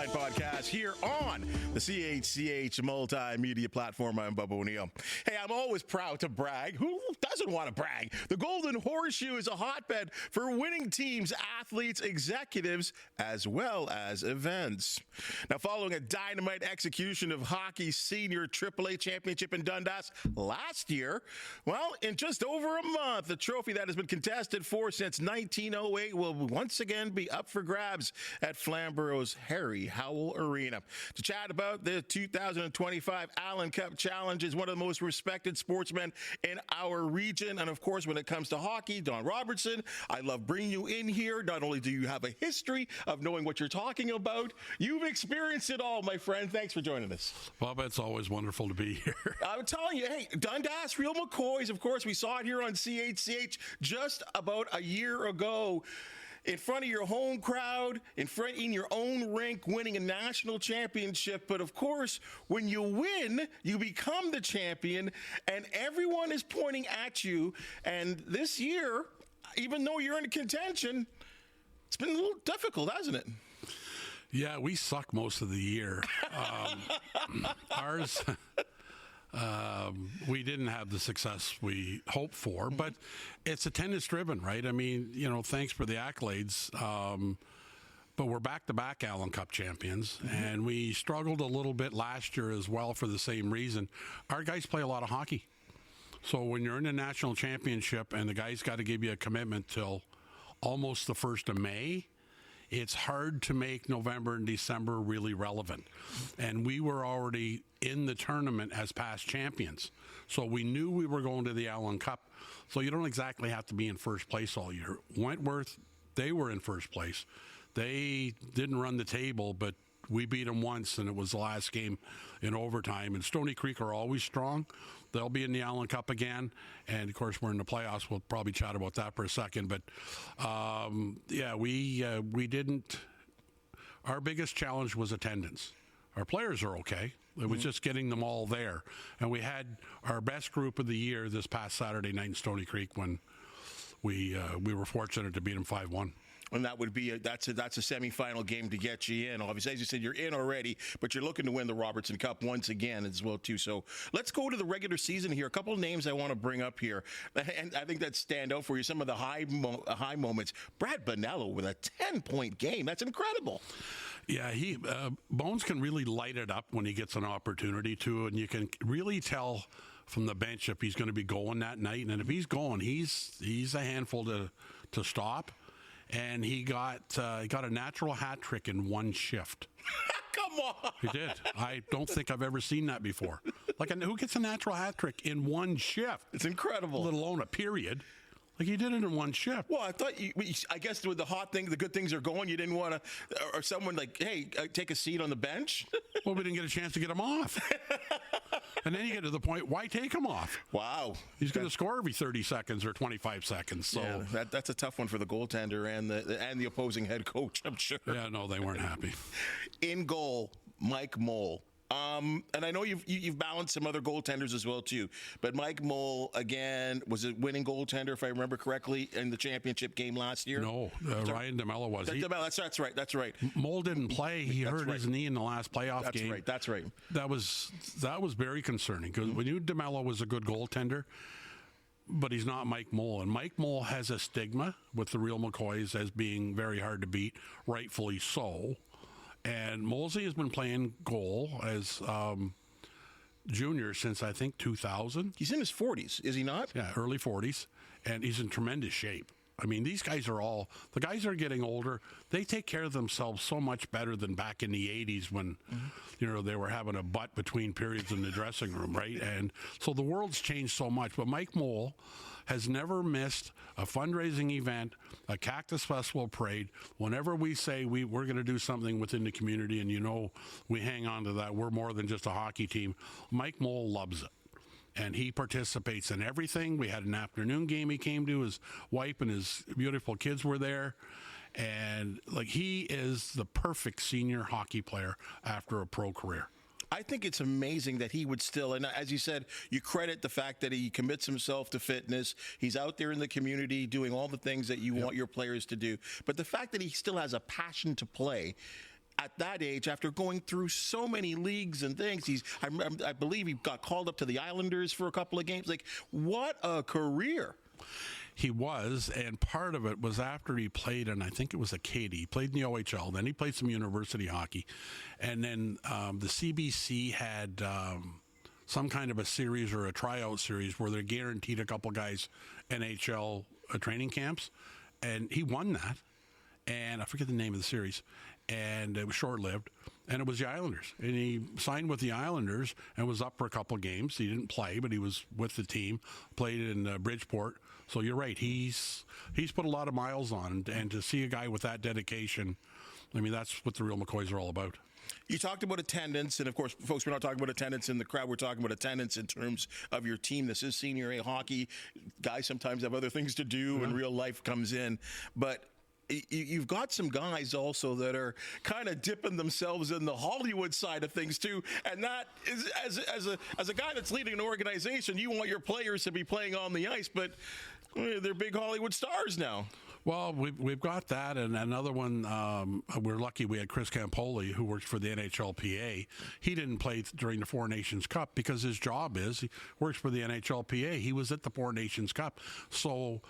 Sportsline Podcast here on the CHCH multimedia platform. I'm Bubba O'Neill. Hey, I'm always proud to brag. Who doesn't want to brag? The Golden Horseshoe is a hotbed for winning teams, athletes, executives, as well as events. Now, following a dynamite execution of hockey's Senior AAA championship in Dundas last year, well, in just over a month, the trophy that has been contested for since 1908 will once again be up for grabs at Flamborough's Harry Howell Arena. To chat about the 2025 Allan Cup Challenge is one of the most respected sportsmen in our region. And of course, when it comes to hockey, Don Robertson, I love bringing you in here. Not only do you have a history of knowing what you're talking about, you've experienced it all, my friend. Thanks for joining us. Bob, it's always wonderful to be here. I'm telling you, hey, Dundas Real McCoys, of course, we saw it here on CHCH just about a year ago. In front of your home crowd, in your own rink, winning a national championship. But of course, when you win, you become the champion, and everyone is pointing at you. And this year, even though you're in contention, it's been a little difficult, hasn't it? Yeah, we suck most of the year. We didn't have the success we hoped for, but it's attendance driven, right? I mean, thanks for the accolades. But we're back-to-back Allan Cup champions, and we struggled a little bit last year as well for the same reason. Our guys play a lot of hockey. So when you're in a national championship and the guys got to give you a commitment till almost the 1st of May, it's hard to make November and December really relevant. And we were already in the tournament as past champions. So we knew we were going to the Allan Cup. So you don't exactly have to be in first place all year. Wentworth, they were in first place. They didn't run the table, but we beat them once, and it was the last game in overtime. And Stony Creek are always strong. They'll be in the Allan Cup again. And, of course, we're in the playoffs. We'll probably chat about that for a second. But, we didn't – our biggest challenge was attendance. Our players are okay. It was just getting them all there. And we had our best group of the year this past Saturday night in Stony Creek when we were fortunate to beat them 5-1. And that would be that's a semifinal game to get you in. Obviously, as you said, you're in already, but you're looking to win the Robertson Cup once again as well too. So let's go to the regular season here. A couple of names I want to bring up here, and I think that stand out for you. Some of the high moments. Brad Bonello with a 10-point game. That's incredible. Yeah, Bones can really light it up when he gets an opportunity to, and you can really tell from the bench if he's going to be going that night. And if he's going, he's a handful to stop. And he got a natural hat trick in one shift. Come on. He did. I don't think I've ever seen that before. Who gets a natural hat trick in one shift? It's incredible. Let alone a period. He did it in one shift. Well, I thought, I guess with the good things are going, you didn't want to, or someone hey, take a seat on the bench? Well, we didn't get a chance to get him off. And then you get to the point, why take him off? Wow. He's going to score every 30 seconds or 25 seconds. So yeah, that's a tough one for the goaltender and the opposing head coach, I'm sure. Yeah, no, they weren't happy. In goal, Mike Mole. And I know you've balanced some other goaltenders as well too, but Mike Mole again was a winning goaltender if I remember correctly in the championship game last year. No, Ryan DeMello was. That's right. Mole didn't play. He hurt his knee in the last playoff game. That's right. That was very concerning because we knew DeMello was a good goaltender, but he's not Mike Mole. And Mike Mole has a stigma with the Real McCoys as being very hard to beat, rightfully so. And Molesey has been playing goal as junior since, I think, 2000. He's in his 40s, is he not? Yeah, early 40s. And he's in tremendous shape. I mean, these guys the guys are getting older. They take care of themselves so much better than back in the 80s when, they were having a butt between periods in the dressing room, right? And so the world's changed so much. But Mike Mole has never missed a fundraising event, a Cactus Festival parade. Whenever we say we're going to do something within the community, and we hang on to that, we're more than just a hockey team. Mike Mole loves it. And he participates in everything. We had an afternoon game he came to. His wife and his beautiful kids were there. And he is the perfect senior hockey player after a pro career. I think it's amazing that he would still, and as you said, you credit the fact that he commits himself to fitness. He's out there in the community doing all the things that you want your players to do. But the fact that he still has a passion to play, at that age, after going through so many leagues and things, I believe he got called up to the Islanders for a couple of games. Like, what a career. He was, and part of it was after he played, and I think it was Acadie. He played in the OHL, then he played some university hockey, and then the CBC had some kind of a series or a tryout series where they guaranteed a couple guys NHL training camps, and he won that, and I forget the name of the series, and it was short-lived, and it was the Islanders, and he signed with the Islanders and was up for a couple of games. He didn't play, but he was with the team, played in Bridgeport. So you're right, he's put a lot of miles on, and to see a guy with that dedication, I mean, that's what the Real McCoys are all about. You talked about attendance, and of course, folks, we're not talking about attendance in the crowd. We're talking about attendance in terms of your team. This is Senior A hockey. Guys sometimes have other things to do, and real life comes in. But you've got some guys also that are kind of dipping themselves in the Hollywood side of things too, and that is as a guy that's leading an organization, you want your players to be playing on the ice, but they're big Hollywood stars now. Well, we've got that, and another one, we're lucky we had Chris Campoli, who works for the NHLPA. He didn't play during the Four Nations Cup because his job is, he works for the NHLPA. He was at the Four Nations Cup. So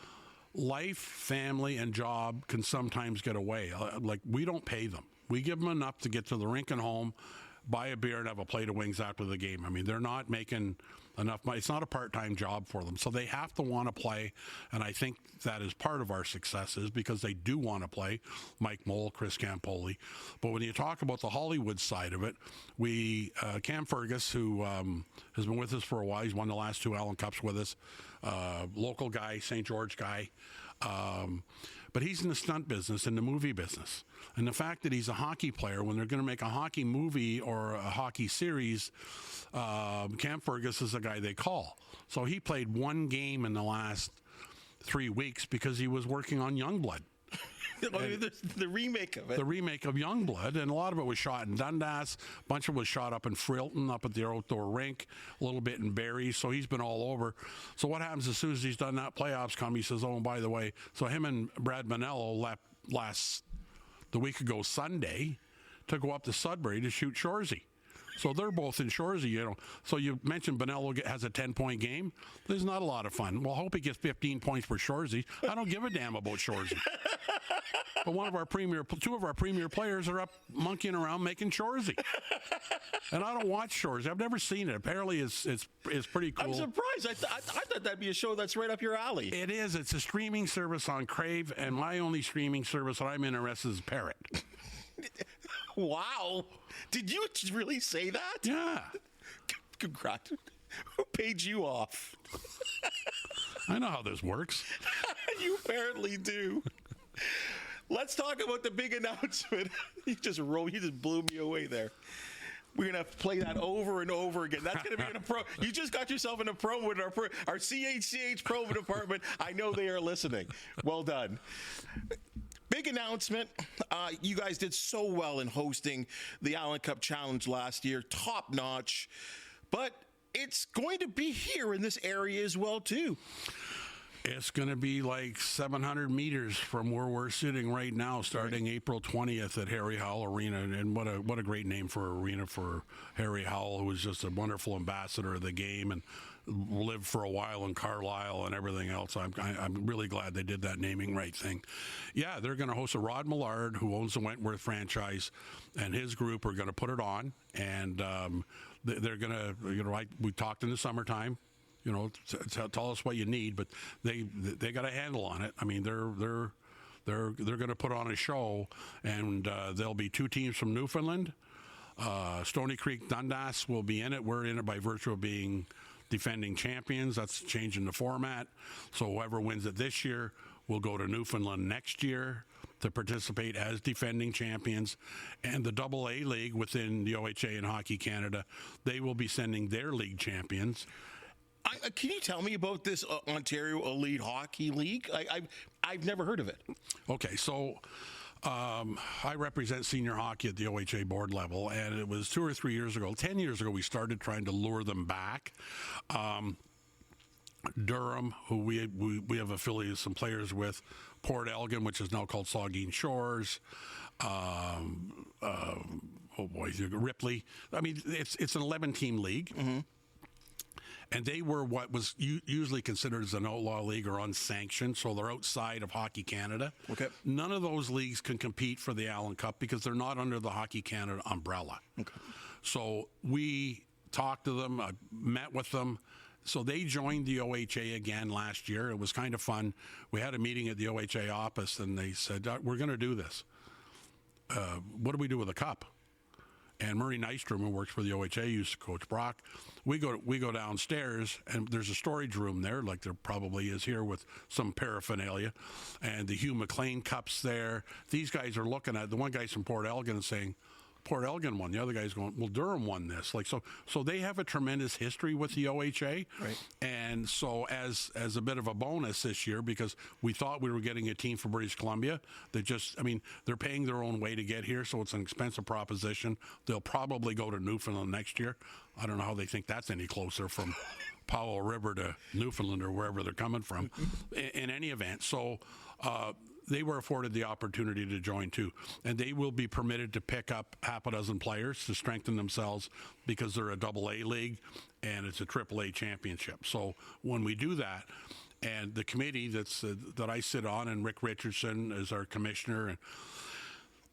life, family, and job can sometimes get away. Like, we don't pay them. We give them enough to get to the rink and home, buy a beer, and have a plate of wings after the game. I mean, they're not making enough money. It's not a part-time job for them. So they have to want to play, and I think that is part of our success is because they do want to play. Mike Mole, Chris Campoli. But when you talk about the Hollywood side of it, Cam Fergus, who has been with us for a while, he's won the last 2 Allan Cups with us, local guy, St. George guy. But he's in the stunt business, in the movie business. And the fact that he's a hockey player, when they're going to make a hockey movie or a hockey series, Cam Fergus is the guy they call. So he played 1 game in the last 3 weeks because he was working on Youngblood. The remake of it. The remake of Youngblood, and a lot of it was shot in Dundas. A bunch of it was shot up in Frilton, up at the outdoor rink, a little bit in Barrie. So he's been all over. So what happens as soon as he's done that, playoffs come, he says, oh, and by the way, so him and Brad Manello left the week ago Sunday to go up to Sudbury to shoot Shoresy. So they're both in Shoresy, you know. So you mentioned Bonello has a 10-point game. There's not a lot of fun. Well, I hope he gets 15 points for Shoresy. I don't give a damn about Shoresy. But two of our premier players are up monkeying around making Shoresy. And I don't watch Shoresy. I've never seen it. Apparently it's pretty cool. I'm surprised. I thought that'd be a show that's right up your alley. It is. It's a streaming service on Crave, and my only streaming service that I'm interested in is Parrot. Wow. Did you really say that? Yeah. Congrats. Who paid you off? I know how this works. You apparently do. Let's talk about the big announcement. You just blew me away there. We're going to play that over and over again. That's going to be in a pro. You just got yourself in a promo with our CHCH promo department. I know they are listening. Well done. Big announcement. You guys did so well in hosting the Allan Cup Challenge last year. Top notch. But it's going to be here in this area as well, too. It's going to be like 700 meters from where we're sitting right now, starting April 20th at Harry Howell Arena. And what a great name for an arena for Harry Howell, who was just a wonderful ambassador of the game and lived for a while in Carlisle and everything else. I'm really glad they did that naming right thing. Yeah, they're going to host Rod Millard, who owns the Wentworth franchise, and his group are going to put it on. And they're going to, like we talked in the summertime, tell us what you need, but they got a handle on it. I mean, they're going to put on a show, and there'll be 2 teams from Newfoundland. Stony Creek Dundas will be in it. We're in it by virtue of being defending champions. That's changing the format. So whoever wins it this year will go to Newfoundland next year to participate as defending champions. And the AA League within the OHA and Hockey Canada, they will be sending their league champions. Can you tell me about this Ontario Elite Hockey League? I've never heard of it. Okay, so I represent senior hockey at the OHA board level, and it was 2 or 3 years ago, 10 years ago, we started trying to lure them back. Durham, who we have affiliated some players with, Port Elgin, which is now called Saugeen Shores, Ripley. I mean, it's an 11-team league. And they were what was usually considered as an outlaw league or unsanctioned, so they're outside of Hockey Canada. Okay. None of those leagues can compete for the Allan Cup because they're not under the Hockey Canada umbrella. Okay. So we talked to them, met with them. So they joined the OHA again last year. It was kind of fun. We had a meeting at the OHA office, and they said, we're going to do this. What do we do with the cup? And Murray Nystrom, who works for the OHA, used to coach Brock. We go downstairs, and there's a storage room there, like there probably is here, with some paraphernalia. And the Hugh McLean Cup's there. These guys are looking at, the one guy's from Port Elgin and saying, Port Elgin won. The other guy's going, well, Durham won this. Like so they have a tremendous history with the OHA. Right. And so as a bit of a bonus this year, because we thought we were getting a team from British Columbia that they're paying their own way to get here, so it's an expensive proposition. They'll probably go to Newfoundland next year. I don't know how they think that's any closer from Powell River to Newfoundland or wherever they're coming from. In any event, so they were afforded the opportunity to join too, and they will be permitted to pick up half a dozen players to strengthen themselves because they're a AA league and it's a AAA championship. So when we do that, and the committee that I sit on, and Rick Richardson is our commissioner, and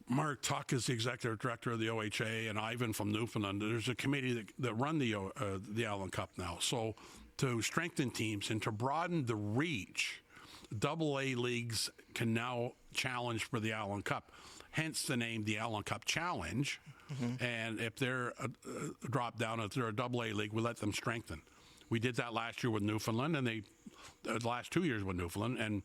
Mark Tuck is the executive director of the OHA, and Ivan from Newfoundland. There's a committee that run the Allan Cup now. So to strengthen teams and to broaden the reach, AA leagues can now challenge for the Allan Cup, hence the name the Allan Cup Challenge. And if they're drop down, if they're a AA league, we let them strengthen. We did that last year with Newfoundland, and the last 2 years with Newfoundland, and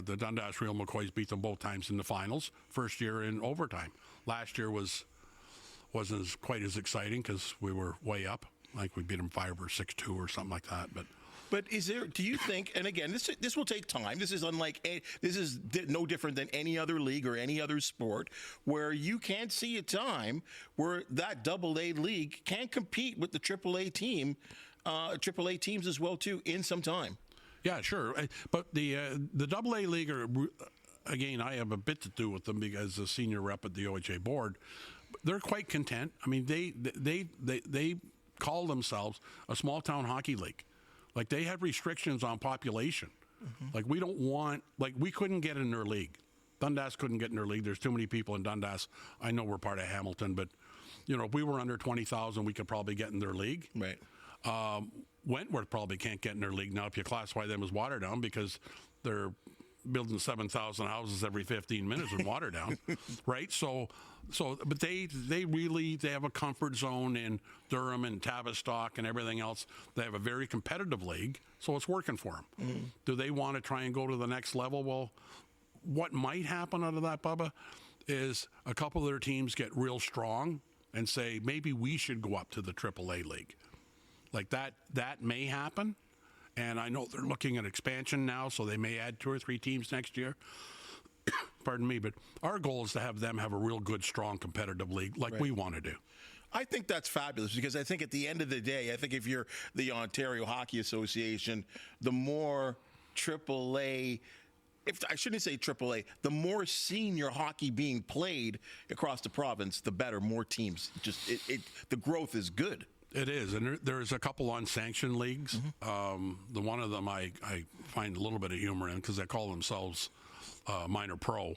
the Dundas Real McCoys beat them both times in the finals. First year in overtime. Last year wasn't quite as exciting because we were way up, like we beat them 5 or 6-2 or something like that, But do you think, and again, this will take time. This is no different than any other league or any other sport, where you can't see a time where that AA league can compete with the AAA team, AAA teams as well too, in some time. Yeah, sure. But the AA league again, I have a bit to do with them because as a senior rep at the OHA board, they're quite content. I mean, they call themselves a small town hockey league. Like, they have restrictions on population. Like, we couldn't get in their league. Dundas couldn't get in their league. There's too many people in Dundas. I know we're part of Hamilton, but, if we were under 20,000, we could probably get in their league. Right. Wentworth probably can't get in their league now if you classify them as Waterdown, because they're building 7,000 houses every 15 minutes in Waterdown, right? But they have a comfort zone in Durham and Tavistock and everything else. They have a very competitive league, so it's working for them. Do they want to try and go to the next level? Well, what might happen out of that, Bubba, is a couple of their teams get real strong and say, maybe we should go up to the AAA league. Like that may happen. And I know they're looking at expansion now, so they may add 2 or 3 teams next year. Pardon me, but our goal is to have them have a real good, strong, competitive league like we want to do. I think that's fabulous, because I think at the end of the day, I think if you're the Ontario Hockey Association, the more AAA, I shouldn't say AAA, the more senior hockey being played across the province, the better. More teams, the growth is good. It is, and there's a couple unsanctioned leagues. The one of them I find a little bit of humor in, because they call themselves minor pro,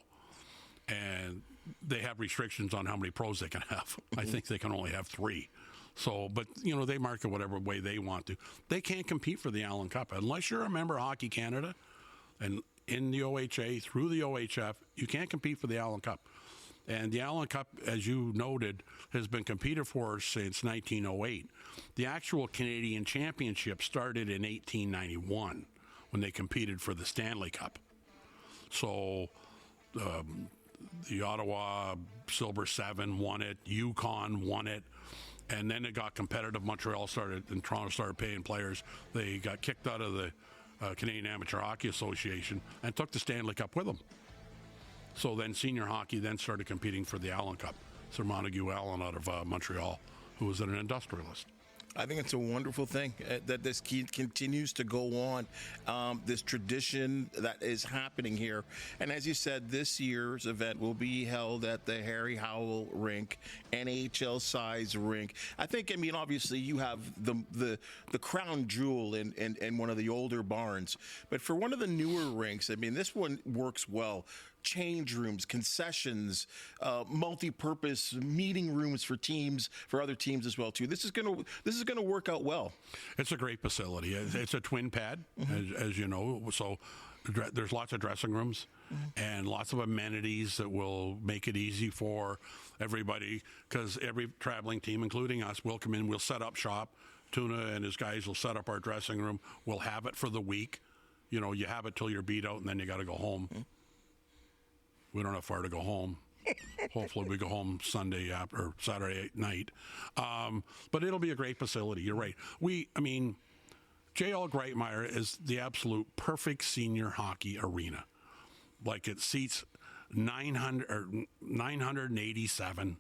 and they have restrictions on how many pros they can have. I think they can only have 3. So, but they market whatever way they want to. They can't compete for the Allan Cup unless you're a member of Hockey Canada, and in the OHA through the OHF, you can't compete for the Allan Cup. And the Allan Cup, as you noted, has been competed for since 1908. The actual Canadian Championship started in 1891 when they competed for the Stanley Cup. So the Ottawa Silver 7 won it, Yukon won it, and then it got competitive. Montreal started, and Toronto started paying players. They got kicked out of the Canadian Amateur Hockey Association and took the Stanley Cup with them. So then senior hockey then started competing for the Allan Cup. Sir Montague Allen out of Montreal, who was an industrialist. I think it's a wonderful thing that this continues to go on, this tradition that is happening here. And as you said, this year's event will be held at the Harry Howell rink, NHL size rink. I think, obviously you have the crown jewel in one of the older barns, but for one of the newer rinks, this one works well. Change rooms, concessions, multi-purpose meeting rooms for teams, for other teams as well too. This is going to work out well. It's a great facility. It's a twin pad, as you know. So there's lots of dressing rooms and lots of amenities that will make it easy for everybody. Because every traveling team, including us, will come in. We'll set up shop. Tuna and his guys will set up our dressing room. We'll have it for the week. You have it till you're beat out, and then you got to go home. We don't have far to go home. Hopefully we go home Sunday or Saturday night. But it'll be a great facility. You're right. J.L. Greitmeyer is the absolute perfect senior hockey arena. Like, it seats 987.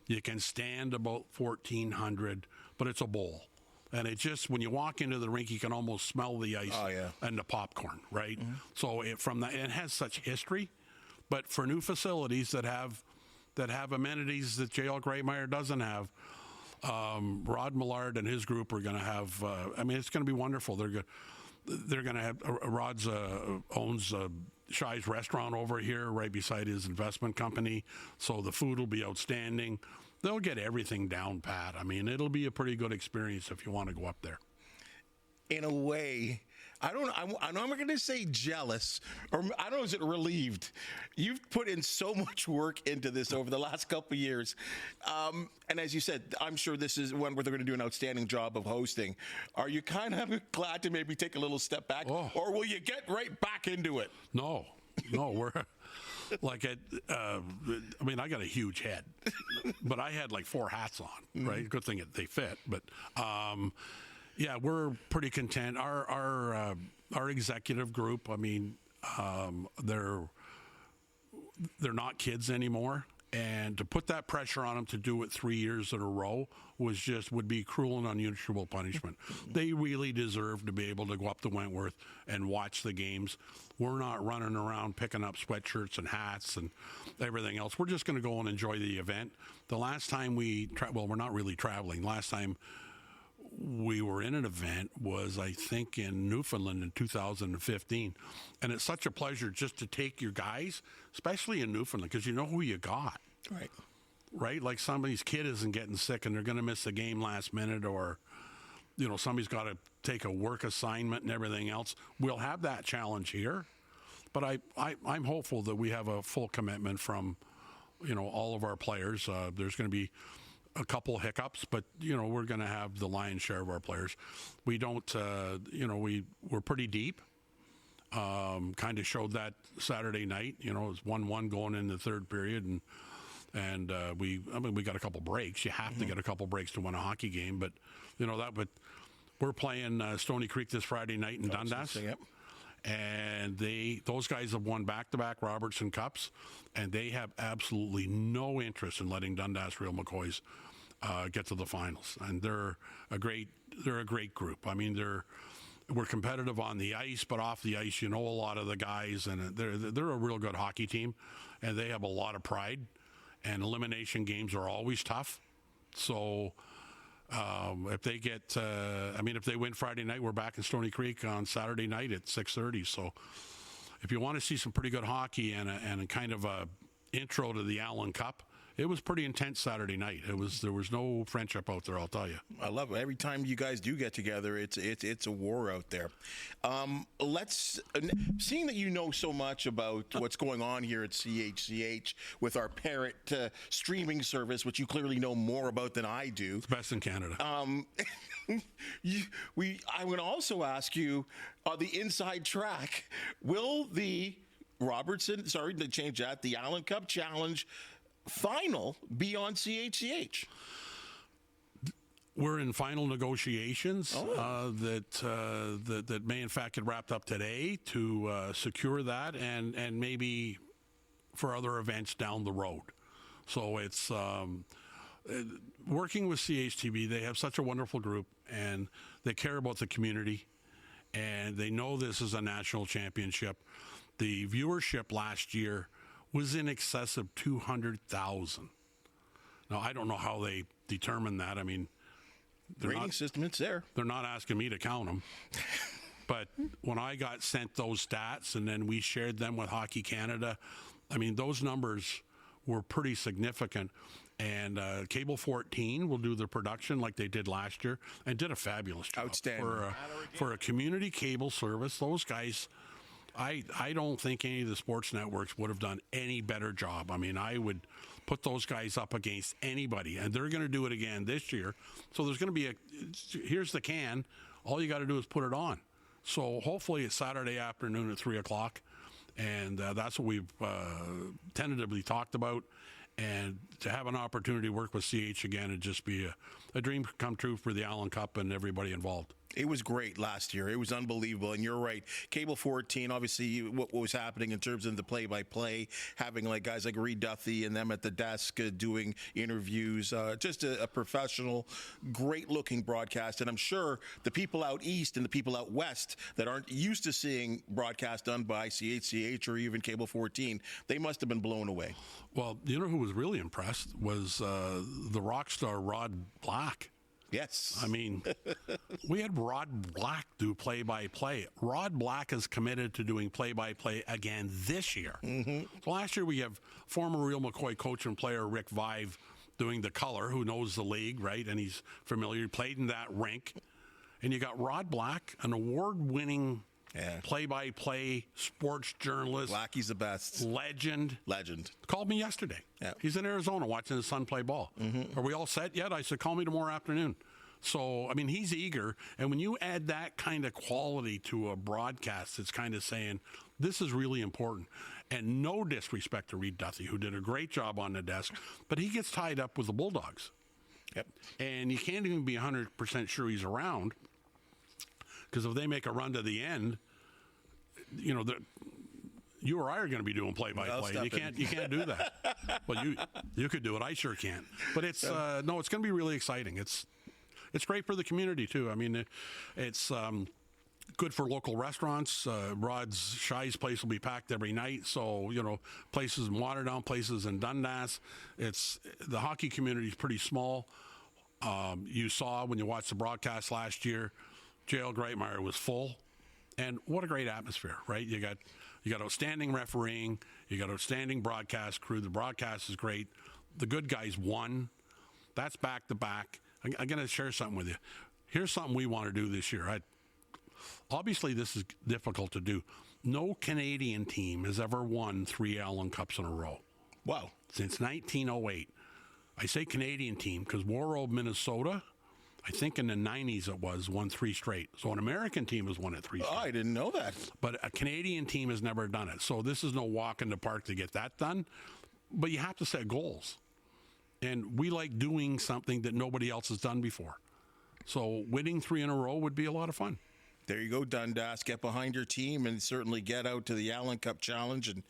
You can stand about 1,400, but it's a bowl. And it just, when you walk into the rink, you can almost smell the ice and the popcorn, right? So it has such history. But for new facilities that have amenities that J.L. Greitmeyer doesn't have, Rod Millard and his group are going to have. It's going to be wonderful. They're going to have. Rod's owns Shy's restaurant over here, right beside his investment company. So the food will be outstanding. They'll get everything down pat. It'll be a pretty good experience if you want to go up there. In a way, I'm going to say jealous, or I don't know, is it relieved? You've put in so much work into this over the last couple of years. And as you said, I'm sure this is one where they're going to do an outstanding job of hosting. Are you kind of glad to maybe take a little step back, or will you get right back into it? No, we're like I got a huge head, but I had like 4 hats on, right? Good thing they fit, but yeah, we're pretty content. Our executive group, they're not kids anymore, and to put that pressure on them to do it 3 years in a row would be cruel and unusual punishment. They really deserve to be able to go up to Wentworth and watch the games. We're not running around picking up sweatshirts and hats and everything else. We're just going to go and enjoy the event. The last time we're not really traveling. Last time we were in an event was, I think, in Newfoundland in 2015. And it's such a pleasure just to take your guys, especially in Newfoundland, because you know who you got. Right? Like, somebody's kid isn't getting sick and they're going to miss the game last minute, or, somebody's got to take a work assignment and everything else. We'll have that challenge here. But I'm hopeful that we have a full commitment from, all of our players. There's going to be a couple hiccups, but we're going to have the lion's share of our players. We don't, we're pretty deep. Kind of showed that Saturday night. It was 1-1 going in the third period, and we got a couple breaks. You have to get a couple breaks to win a hockey game, but But we're playing Stony Creek this Friday night in Dundas. Yep. And those guys have won back-to-back Robertson Cups, and they have absolutely no interest in letting Dundas Real McCoys get to the finals. And they're a great group. We're competitive on the ice, but off the ice, a lot of the guys, and they're a real good hockey team, and they have a lot of pride. And elimination games are always tough. So if they get, if they win Friday night, we're back in Stony Creek on Saturday night at 6:30. So if you want to see some pretty good hockey and a kind of a intro to the Allan Cup, it was pretty intense Saturday night. There was no friendship out there, I'll tell you. I love it. Every time you guys do get together, it's a war out there. Seeing that you know so much about what's going on here at CHCH with our parent streaming service, which you clearly know more about than I do. It's best in Canada. I'm going to also ask you the inside track. Will the the Allan Cup Challenge final be on CHCH? We're in final negotiations that may in fact get wrapped up today to secure that and maybe for other events down the road. So it's working with CHTV, they have such a wonderful group, and they care about the community, and they know this is a national championship. The viewership last year was in excess of 200,000. Now, I don't know how they determine that. I mean, Rating system, it's there. they're not asking me to count them. But when I got sent those stats and then we shared them with Hockey Canada, I mean, those numbers were pretty significant. And Cable 14 will do the production like they did last year and did a fabulous job. Outstanding. For a community cable service, those guys, I don't think any of the sports networks would have done any better job. I mean, I would put those guys up against anybody, and they're going to do it again this year. So there's going to be here's the can. All you got to do is put it on. So hopefully it's Saturday afternoon at 3 o'clock, and that's what we've tentatively talked about. And to have an opportunity to work with CH again would just be a dream come true for the Allan Cup and everybody involved. It was great last year. It was unbelievable. And you're right. Cable 14, obviously, what was happening in terms of the play-by-play, having like guys like Reed Duthie and them at the desk doing interviews, just a professional, great-looking broadcast. And I'm sure the people out east and the people out west that aren't used to seeing broadcast done by CHCH or even Cable 14, they must have been blown away. Well, you know who was really impressed was the rock star Rod Black. Yes. I mean, we had Rod Black do play-by-play. Rod Black is committed to doing play-by-play again this year. Mm-hmm. So last year we have former Real McCoy coach and player Rick Vive doing the color, who knows the league, right? And he's familiar. He played in that rink. And you got Rod Black, an award-winning play-by-play sports journalist. Blackie's the best. Legend. Called me yesterday. Yeah. He's in Arizona watching his son play ball. Mm-hmm. Are we all set yet? I said, call me tomorrow afternoon. So, I mean, he's eager. And when you add that kind of quality to a broadcast, it's kind of saying, this is really important. And no disrespect to Reed Duthie, who did a great job on the desk, but he gets tied up with the Bulldogs. Yep. And you can't even be 100% sure he's around, because if they make a run to the end, you know, you or I are going to be doing play-by-play. You can't do that. Well, you could do it. I sure can't. But it's no, it's going to be really exciting. It's great for the community too. I mean, it's good for local restaurants. Rod's Shy's place will be packed every night. So, you know, places in Waterdown, places in Dundas. The hockey community is pretty small. You saw when you watched the broadcast last year, JL Greitmeyer was full. And what a great atmosphere, right? You got outstanding refereeing, you got outstanding broadcast crew. The broadcast is great. The good guys won. That's back to back. I'm going to share something with you. Here's something we want to do this year. Obviously, this is difficult to do. No Canadian team has ever won 3 Allan Cups in a row. Wow. Since 1908. I say Canadian team because Warroad, Minnesota, I think in the 90s it won 3 straight. So an American team has won it 3 straight. Oh, I didn't know that. But a Canadian team has never done it. So this is no walk in the park to get that done. But you have to set goals. And we like doing something that nobody else has done before. So winning 3 in a row would be a lot of fun. There you go, Dundas. Get behind your team and certainly get out to the Allan Cup Challenge. And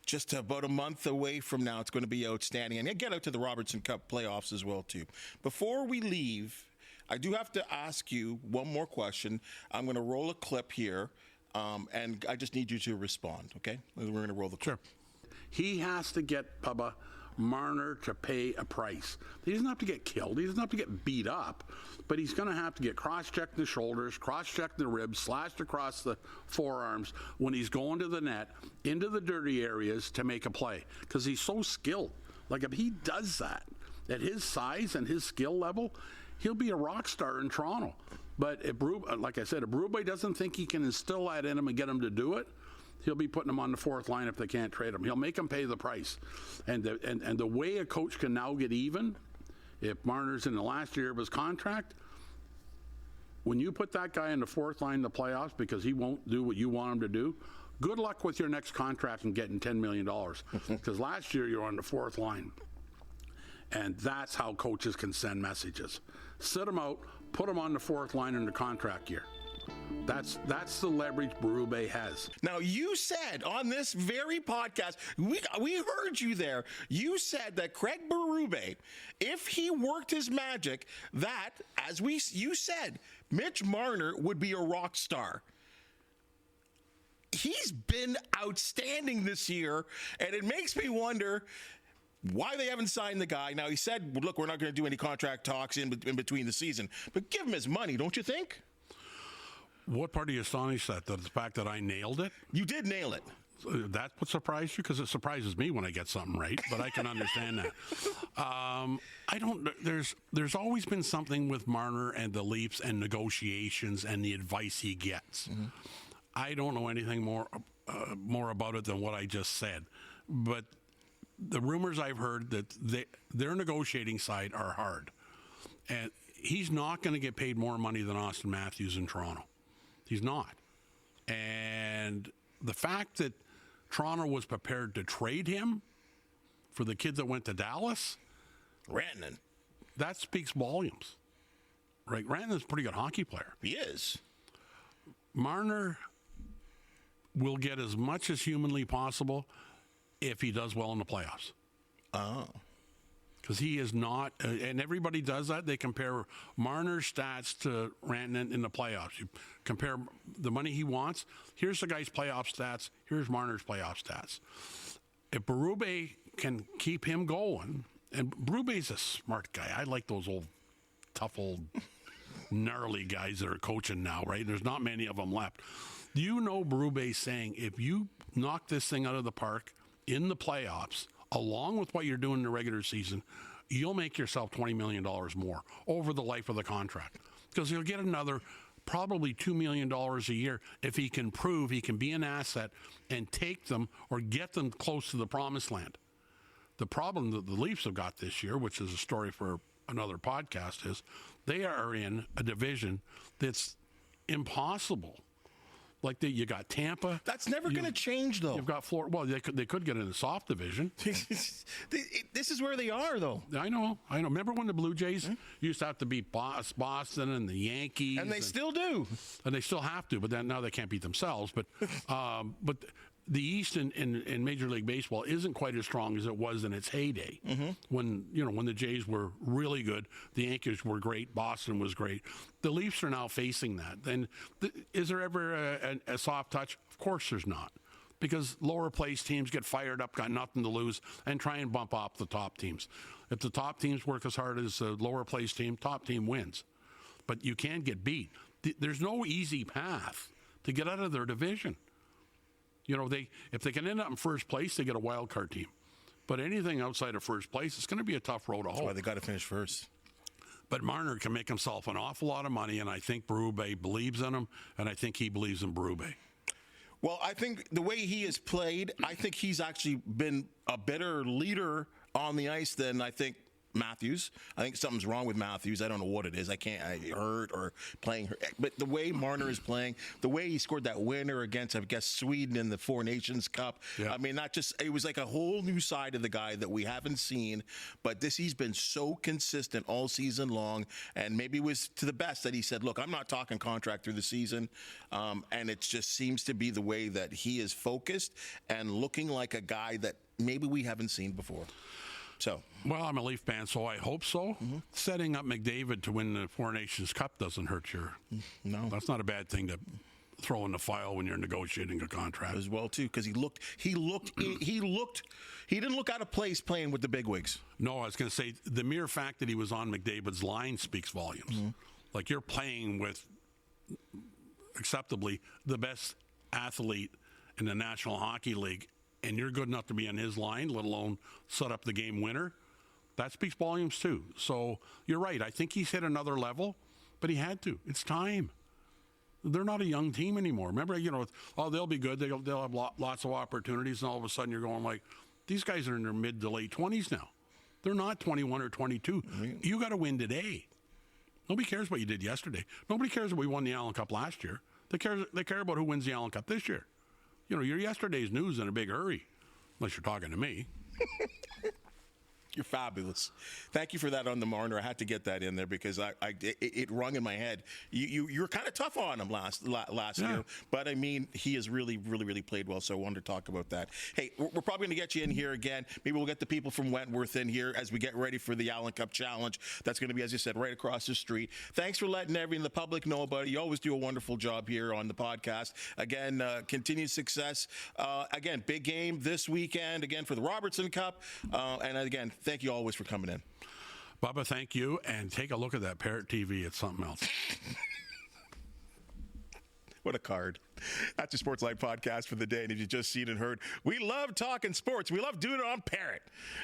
just about a month away from now, it's going to be outstanding. And get out to the Robertson Cup playoffs as well, too. Before we leave, I do have to ask you one more question. I'm going to roll a clip here, and I just need you to respond, okay? We're going to roll the clip. Sure. He has to get Bubba Marner to pay a price. He doesn't have to get killed. He doesn't have to get beat up, but he's going to have to get cross-checked in the shoulders, cross-checked in the ribs, slashed across the forearms when he's going to the net, into the dirty areas to make a play, because he's so skilled. Like, if he does that at his size and his skill level, he'll be a rock star in Toronto. But if like I said, if Berube doesn't think he can instill that in him and get him to do it, he'll be putting him on the 4th line if they can't trade him. He'll make him pay the price. And the way a coach can now get even, if Marner's in the last year of his contract, when you put that guy in the 4th line in the playoffs because he won't do what you want him to do, good luck with your next contract and getting $10 million. Because last year you were on the 4th line. And that's how coaches can send messages. Sit them out, put them on the 4th line in the contract year. That's the leverage Berube has. Now, you said on this very podcast, we heard you there. You said that Craig Berube Berube, if he worked his magic, that, as you said, Mitch Marner would be a rock star. He's been outstanding this year, and it makes me wonder why they haven't signed the guy. Now, he said, look, we're not going to do any contract talks in between the season, but give him his money, don't you think? What part are you astonished at? The fact that I nailed it? You did nail it. That's what surprised you? Because it surprises me when I get something right, but I can understand that. I don't. There's always been something with Marner and the Leafs and negotiations and the advice he gets. Mm-hmm. I don't know anything more about it than what I just said, but the rumors I've heard that their negotiating side are hard, and he's not going to get paid more money than Austin Matthews in Toronto. He's not, and the fact that Toronto was prepared to trade him for the kid that went to Dallas, Rantanen, that speaks volumes, right? Rantanen's a pretty good hockey player. He is. Marner will get as much as humanly possible if he does well in the playoffs. Oh. Because he is not, and everybody does that. They compare Marner's stats to Rantanen in the playoffs. You compare the money he wants. Here's the guy's playoff stats. Here's Marner's playoff stats. If Berube can keep him going, and Berube's a smart guy. I like those tough old gnarly guys that are coaching now, right? There's not many of them left. You know Berube's saying, if you knock this thing out of the park in the playoffs, along with what you're doing in the regular season, you'll make yourself $20 million more over the life of the contract. Because he'll get another probably $2 million a year if he can prove he can be an asset and take them or get them close to the promised land. The problem that the Leafs have got this year, which is a story for another podcast, is they are in a division that's impossible. Like you got Tampa. That's never going to change, though. You've got Florida. Well, they could get in the soft division. This is where they are, though. I know. Remember when the Blue Jays used to have to beat Boston and the Yankees, and they still do, and they still have to. But then now they can't beat themselves. But the East in Major League Baseball isn't quite as strong as it was in its heyday. Mm-hmm. When the Jays were really good, the Yankees were great, Boston was great. The Leafs are now facing that. And is there ever a soft touch? Of course there's not. Because lower place teams get fired up, got nothing to lose, and try and bump up the top teams. If the top teams work as hard as the lower place team, top team wins. But you can get beat. There's no easy path to get out of their division. If they can end up in first place, they get a wild card team. But anything outside of first place, it's going to be a tough road to hoe. That's why they got to finish first. But Marner can make himself an awful lot of money, and I think Berube believes in him, and I think he believes in Berube. Well, I think the way he has played, I think he's actually been a better leader on the ice than I think Matthews. I think something's wrong with Matthews. I don't know what it is. I hurt or playing hurt. But the way Marner is playing, the way he scored that winner against, I guess, Sweden in the Four Nations Cup. Yeah. I mean, it was like a whole new side of the guy that we haven't seen. But he's been so consistent all season long. And maybe it was to the best that he said, look, I'm not talking contract through the season. And it just seems to be the way that he is focused and looking like a guy that maybe we haven't seen before. Well, I'm a Leaf fan, so I hope so. Mm-hmm. Setting up McDavid to win the Four Nations Cup doesn't hurt your. No, that's not a bad thing to throw in the file when you're negotiating a contract as well, too, because he didn't look out of place playing with the bigwigs. No, I was going to say the mere fact that he was on McDavid's line speaks volumes. Mm-hmm. Like you're playing with acceptably the best athlete in the National Hockey League. And you're good enough to be on his line, let alone set up the game winner, that speaks volumes too. So you're right. I think he's hit another level, but he had to. It's time. They're not a young team anymore. Remember, they'll be good. They'll have lots of opportunities, and all of a sudden you're going like, these guys are in their mid to late 20s now. They're not 21 or 22. You got to win today. Nobody cares what you did yesterday. Nobody cares that we won the Allan Cup last year. They care about who wins the Allan Cup this year. You're yesterday's news in a big hurry, unless you're talking to me. You're fabulous. Thank you for that on the Marner. I had to get that in there because it rung in my head. You were kind of tough on him last year, but I mean, he has really played well. So I wanted to talk about that. Hey, we're probably going to get you in here again. Maybe we'll get the people from Wentworth in here as we get ready for the Allan Cup Challenge. That's going to be, as you said, right across the street. Thanks for letting the public know about it. You always do a wonderful job here on the podcast. Again, continued success. Again, big game this weekend. Again for the Robertson Cup, and again. Thank you always for coming in. Bubba, thank you. And take a look at that Parrot TV. It's something else. What a card. That's your Sportsline Podcast for the day. And if you just seen and heard, we love talking sports. We love doing it on Parrot.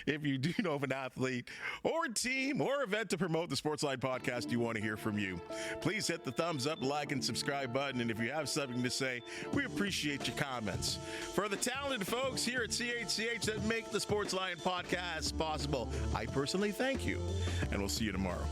If you do know of an athlete or team or event to promote the Sportsline Podcast, you want to hear from you. Please hit the thumbs up, like, and subscribe button. And if you have something to say, we appreciate your comments. For the talented folks here at CHCH that make the Sportsline Podcast possible, I personally thank you. And we'll see you tomorrow.